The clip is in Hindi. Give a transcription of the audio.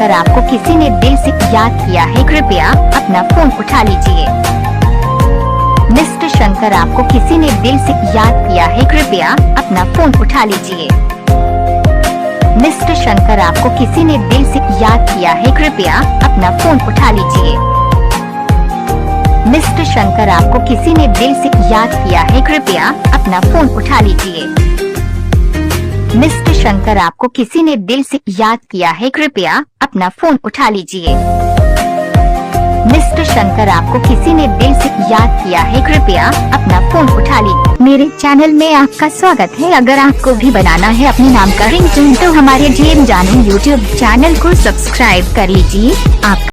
शंकर आपको किसी ने दिल से याद किया है, कृपया अपना फोन उठा लीजिए। मिस्टर शंकर आपको किसी ने दिल से याद किया है, कृपया अपना फोन उठा लीजिए। मिस्टर शंकर आपको किसी ने दिल से याद किया है, कृपया अपना फोन उठा लीजिए। मिस्टर शंकर आपको किसी ने दिल से याद किया है, कृपया अपना फोन उठा लीजिए। मिस्टर शंकर आपको किसी ने दिल से याद किया है, कृपया अपना फोन उठा लीजिए। मिस्टर शंकर आपको किसी ने दिल से याद किया है, कृपया अपना फोन उठा लीजिए। मेरे चैनल में आपका स्वागत है। अगर आपको भी बनाना है अपने नाम का रिंगटोन तो हमारे जेम जानू यूट्यूब चैनल को सब्सक्राइब कर लीजिए। आप